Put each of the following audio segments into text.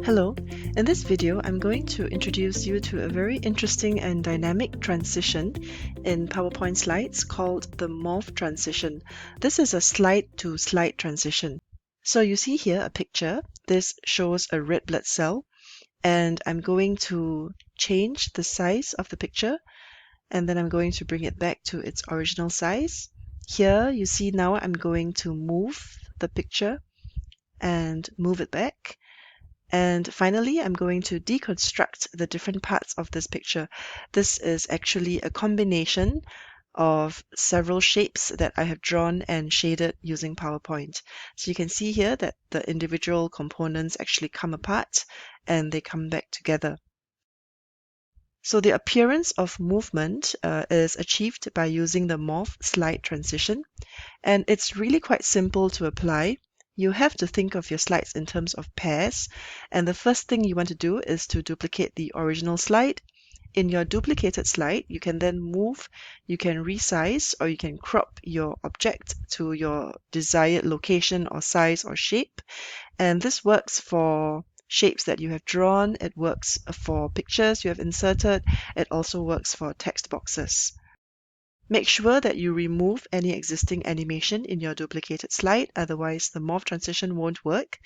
Hello, in this video I'm going to introduce you to a very interesting and dynamic transition in PowerPoint slides called the Morph transition. This is a slide-to-slide transition. So you see here a picture. This shows a red blood cell, and I'm going to change the size of the picture, and then I'm going to bring it back to its original size. Here you see now I'm going to move the picture and move it back. And finally, I'm going to deconstruct the different parts of this picture. This is actually a combination of several shapes that I have drawn and shaded using PowerPoint. So you can see here that the individual components actually come apart and they come back together. So the appearance of movement is achieved by using the Morph slide transition, and it's really quite simple to apply. You have to think of your slides in terms of pairs, and the first thing you want to do is to duplicate the original slide. In your duplicated slide, you can then move, you can resize, or you can crop your object to your desired location or size or shape. And this works for shapes that you have drawn, it works for pictures you have inserted, it also works for text boxes. Make sure that you remove any existing animation in your duplicated slide, otherwise the Morph transition won't work.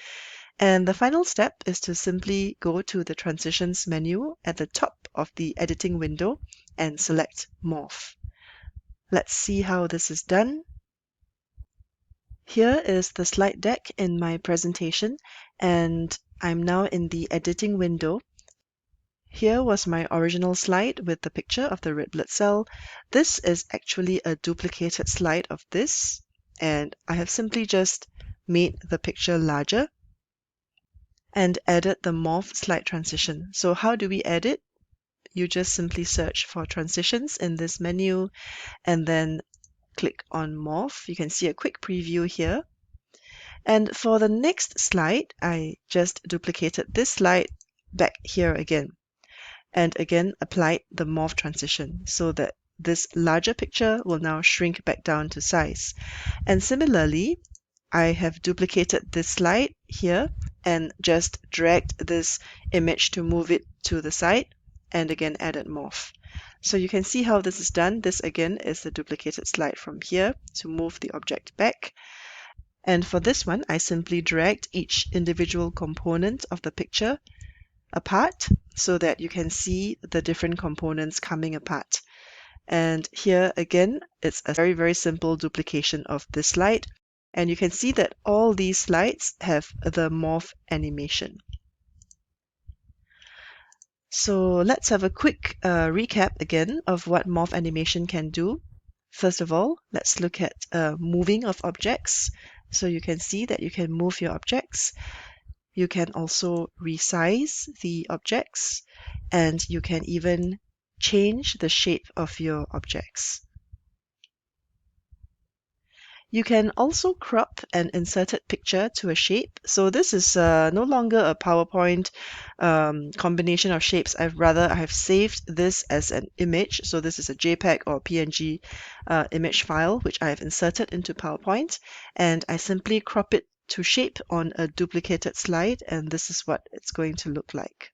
And the final step is to simply go to the Transitions menu at the top of the editing window and select Morph. Let's see how this is done. Here is the slide deck in my presentation, and I'm now in the editing window. Here was my original slide with the picture of the red blood cell. This is actually a duplicated slide of this, and I have simply just made the picture larger and added the Morph slide transition. So how do we add it? You just simply search for transitions in this menu and then click on Morph. You can see a quick preview here. And for the next slide, I just duplicated this slide back here again. And again applied the Morph transition so that this larger picture will now shrink back down to size. And similarly, I have duplicated this slide here and just dragged this image to move it to the side and again added Morph. So you can see how this is done. This again is the duplicated slide from here to move the object back. And for this one, I simply dragged each individual component of the picture apart so that you can see the different components coming apart. And here again, it's a very, very simple duplication of this slide. And you can see that all these slides have the Morph animation. So let's have a quick recap again of what Morph animation can do. First of all, let's look at moving of objects. So you can see that you can move your objects. You can also resize the objects, and you can even change the shape of your objects. You can also crop an inserted picture to a shape. So this is no longer a PowerPoint combination of shapes. I have saved this as an image. So this is a JPEG or PNG image file, which I have inserted into PowerPoint. And I simply crop it to shape on a duplicated slide, and this is what it's going to look like.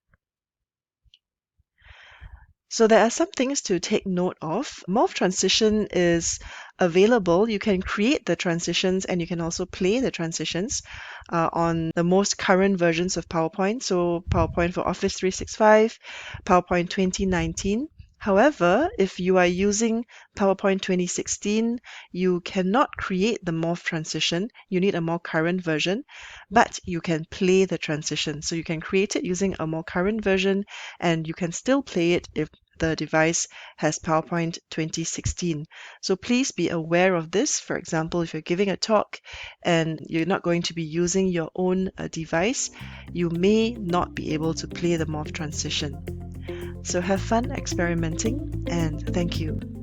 So there are some things to take note of. Morph transition is available. You can create the transitions and you can also play the transitions on the most current versions of PowerPoint. So PowerPoint for Office 365, PowerPoint 2019. However, if you are using PowerPoint 2016, you cannot create the Morph transition. You need a more current version, but you can play the transition. So you can create it using a more current version, and you can still play it if the device has PowerPoint 2016. So please be aware of this. For example, if you're giving a talk and you're not going to be using your own device, you may not be able to play the Morph transition. So have fun experimenting, and thank you.